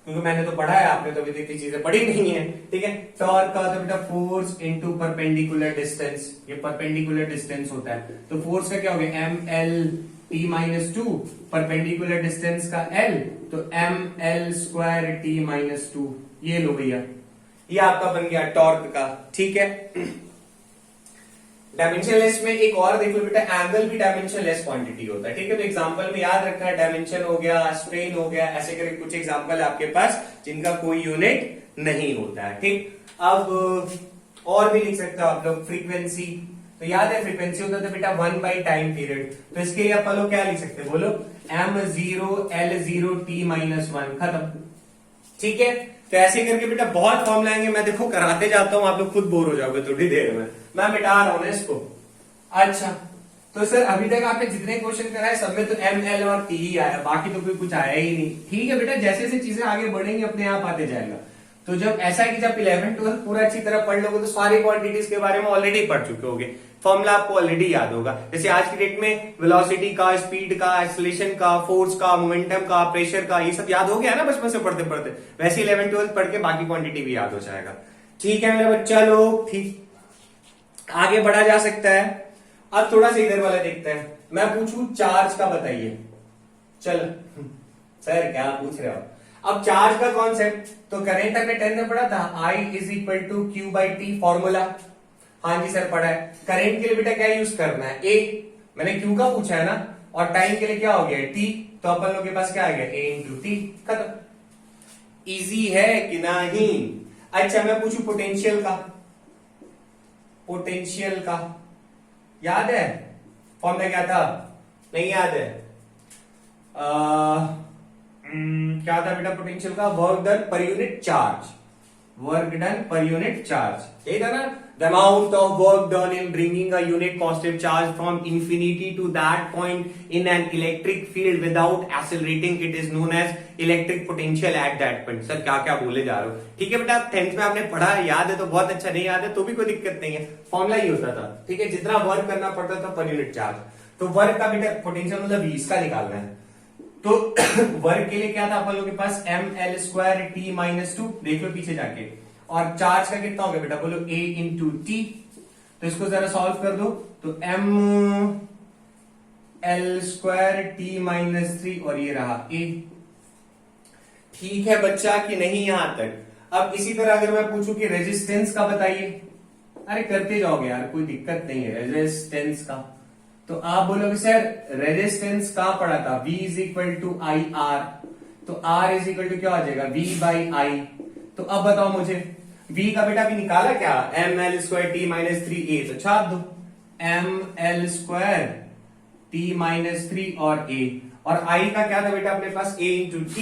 क्योंकि मैंने तो पढ़ा है, आपने तो अभी तक चीजें पढ़ी नहीं है। ठीक है, टॉर्क का होता है बेटा फोर्स इनटू परपेंडिकुलर डिस्टेंस, ये परपेंडिकुलर डिस्टेंस होता है, तो फोर्स का क्या हो गया ml(t-2), परपेंडिकुलर डिस्टेंस का l, तो ml2t-2, ये लो भैया, ये आपका बन गया टॉर्क का। ठीक है, डायमेंशनलेस में एक और देख लो बेटा, एंगल भी डायमेंशनलेस क्वांटिटी होता है। ठीक है, तो एग्जांपल में याद रखना है, डायमेंशन हो गया, स्ट्रेन हो गया, ऐसे करके कुछ एग्जांपल आपके पास जिनका कोई यूनिट नहीं होता है। ठीक, अब और भी लिख सकते हो आप लोग, फ्रीक्वेंसी, तो याद है फ्रीक्वेंसी होता था बेटा 1/टाइम पीरियड, तो इसके लिए अपन लोग क्या लिख सकते हैं, बोलो m0l0t-1, खत्म। ठीक है, तो ऐसे करके बेटा बहुत फॉर्मूला आएंगे, मैं देखो कराते जाता हूं, आप लोग खुद बोर हो जाओगे थोड़ी देर में, मैं मिटा रहा हूं ना इसको। अच्छा, तो सर अभी तक आपने जितने क्वेश्चन कराए सब में तो एम एल और टी ही आया, बाकी तो कोई कुछ आया ही नहीं। ठीक है बेटा, जैसे जैसे चीजें आगे बढ़ेंगी अपने आप आते जाएगा। तो जब ऐसा है कि जब 11-12 पूरा अच्छी तरह पढ़ लोगे तो सारी क्वांटिटीज के बारे में ऑलरेडी पढ़ चुके होगे, फॉर्मूला आपको ऑलरेडी याद होगा। जैसे आज की डेट में वेलोसिटी का, स्पीड का, एक्सेलरेशन का, फोर्स का, मोमेंटम का, प्रेशर का, ये सब याद हो गया ना बचपन से पढ़ते पढ़ते, वैसे 11-12 पढ़ के बाकी क्वांटिटी भी याद हो जाएगा। ठीक है मेरे बच्चा लोग, ठीक, आगे बढ़ा जा सकता है। अब थोड़ा सा इधर वाला देखते हैं, मैं पूछूं चार्ज का बताइए, चल सर क्या पूछ रहे हो। अब चार्ज का कॉन्सेप्ट तो करेंट आपने 10 में पढ़ा था, I = Q/T फॉर्मूला, हाँ जी सर पढ़ा है। करंट के लिए बेटा क्या यूज करना है, A, मैंने Q का पूछा है ना, और टाइम के लिए क्या हो गया T, तो अपन लोग के पास क्या आ गया A × T, खत्म। इजी है कि नहीं। अच्छा मैं पूछूं पोटेंशियल का, पोटेंशियल का याद है फॉर्मूला क्या था, नहीं याद है, क्या था बेटा पोटेंशियल का, work done per unit charge, work done per unit charge, यही था ना, the amount of work done in bringing a unit positive charge from infinity to that point in an electric field without accelerating it is known as electric potential at that point. Sir क्या क्या बोले जा रहे हो, ठीक है बेटा 10th में आपने पढ़ा है, याद है तो बहुत अच्छा, नहीं याद है तो भी कोई दिक्कत नहीं है, फॉर्मूला ही होता था। ठीक है, जितना वर्क करना पड़ता था पर यूनिट चार्ज, तो वर्क का बेटा पोटेंशियल मतलब V इसका निकालना है, तो वर्क के लिए क्या था अपन लोग के पास ml2t-2, देख लो पीछे जाके, और चार्ज का कितना हो गया बेटा बोलो A × T, तो इसको जरा सॉल्व कर दो, तो ml2t-3 और ये रहा A। ठीक है बच्चा कि नहीं यहां तक। अब इसी तरह अगर मैं पूछूं कि रेजिस्टेंस का बताइए, अरे करते जाओगे यार कोई दिक्कत नहीं है, रेजिस्टेंस का, तो आप बोलोगे सर रेजिस्टेंस कहां पड़ा था, V = IR, तो R = क्या आ जाएगा V/I, तो अब बताओ मुझे V का बेटा भी निकाला क्या, ml2t-3A, तो छाप दो ml2t-3 और A, और I का क्या था बेटा अपने पास A × T,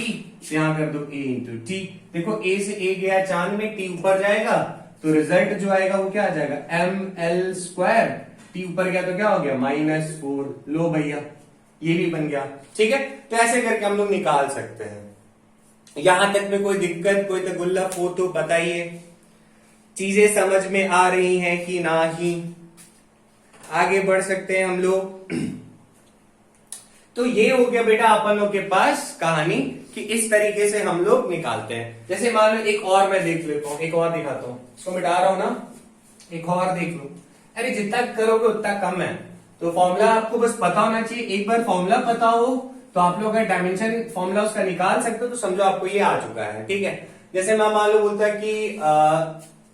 यहां कर दो A × T, देखो A से A गया चांद में, T ऊपर जाएगा तो रिजल्ट जो आएगा वो क्या आ जाएगा ml2, T ऊपर गया तो क्या हो गया -4, लो भैया ये भी बन गया। ठीक है, तो ऐसे करके हम लोग निकाल सकते हैं। यहां तक में कोई दिक्कत, कोई तो गुल्लफ हो तो बताइए, चीजें समझ में आ रही हैं कि नहीं, आगे बढ़ सकते हैं हम लोग। तो ये हो गया बेटा अपन लोग के पास कहानी कि इस तरीके से हम लोग निकालते हैं। जैसे मान लो एक और मैं देख लेता हूं, एक और दिखाता हूं, इसको मिटा रहा हूं ना, एक और देख लो, अरे जितना करोगे उतना कम है, तो फॉर्मूला आपको बस पता होना चाहिए, एक बार फॉर्मूला पता हो तो आप लोग अगर डायमेंशन फॉर्मूला उसका निकाल सकते हो तो समझो आपको ये आ चुका है। ठीक है, जैसे मैं मान लो बोलता कि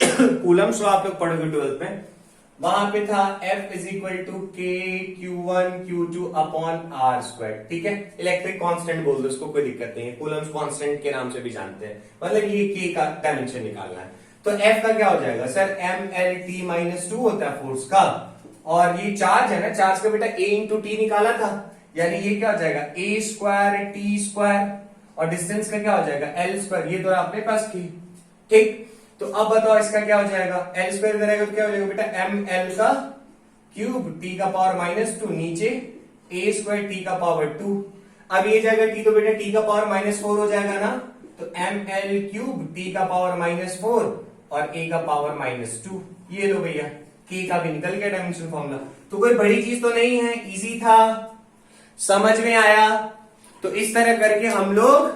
कूलम्स लॉ आप लोग पढ़ोगे 12th में, वहां पे था F = K(Q1Q2)/R²। ठीक है, इलेक्ट्रिक कांस्टेंट बोल दो उसको, कोई दिक्कत नहीं है, कूलम्स कांस्टेंट के नाम से भी जानते हैं, मतलब ये K का डायमेंशन निकालना है। तो F का क्या हो जाएगा सर mlt-2 होता है फोर्स का, और ये चार्ज है ना, चार्ज का बेटा A × T निकाला था, यानी ये क्या हो जाएगा A²T², और डिस्टेंस का क्या हो जाएगा L², ये तो अपने पास की। ठीक, तो अब बताओ इसका क्या हो जाएगा, L² इधर आएगा तो क्या हो जाएगा बेटा ml का क्यूब टी का पावर -2 नीचे ए स्क्वायर टी का पावर 2। अब ये जाएगा टी तो बेटा टी का पावर -4 हो जाएगा ना, तो ml क्यूब टी का पावर -4 और a का पावर -2। ये लो भैया k का भी निकल गया डायमेंशन फॉर्मूला। तो कोई बड़ी चीज तो नहीं है, इजी था, समझ में आया। तो इस तरह करके हम लोग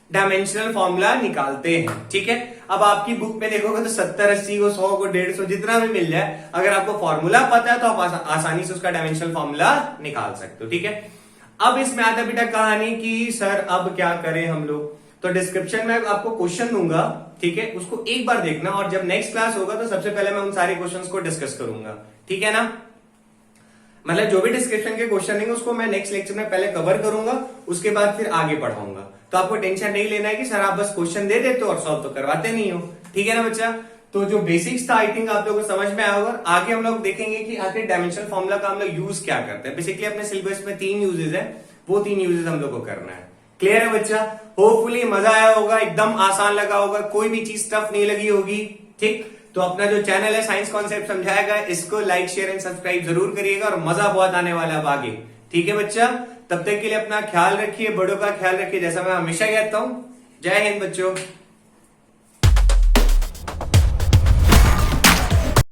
डायमेंशनल फॉर्मूला निकालते हैं, ठीक है। अब आपकी बुक में देखोगे तो 70, 80 को 100 को 150 जितना भी मिल जाए, अगर आपको फॉर्मूला पता है तो आप आसानी से उसका डायमेंशनल फॉर्मूला निकाल सकते हो, ठीक है। अब इसमें आता बेटा कहानी कि सर अब क्या करें हम लोग, तो डिस्क्रिप्शन में आपको क्वेश्चन दूंगा, ठीक है, उसको एक बार देखना और जब नेक्स्ट क्लास होगा तो सबसे पहले मैं उन सारे क्वेश्चंस को डिस्कस करूंगा, ठीक है ना। मतलब जो भी डिस्क्रिप्शन के क्वेश्चन देंगे उसको मैं नेक्स्ट लेक्चर में पहले कवर करूंगा, उसके बाद फिर आगे पढ़ाऊंगा। तो आपको टेंशन नहीं लेना है कि सर आप बस क्वेश्चन दे देते हो और सॉल्व तो करवाते नहीं हो, ठीक है ना बच्चा। तो जो बेसिक्स था आई थिंक आप लोगों को समझ में आया होगा। आगे हम लोग देखेंगे कि आखिर डायमेंशनल फॉर्मूला का हम लोग यूज क्या करते हैं। बेसिकली अपने सिलेबस में 3 यूजेस है, वो 3 यूजेस हम लोग को करना है। क्लियर है बच्चा? होपफुली मजा आया होगा, एकदम आसान लगा होगा, कोई भी चीज टफ नहीं लगी होगी, ठीक। तो अपना जो चैनल है साइंस कॉन्सेप्ट समझाएगा, इसको लाइक शेयर एंड सब्सक्राइब जरूर करिएगा और मजा बहुत आने वाला है अब आगे, ठीक है बच्चा। तब तक के लिए अपना ख्याल रखिए, बड़ों का ख्याल रखिए, जैसा मैं हमेशा कहता हूं। जय हिंद बच्चों।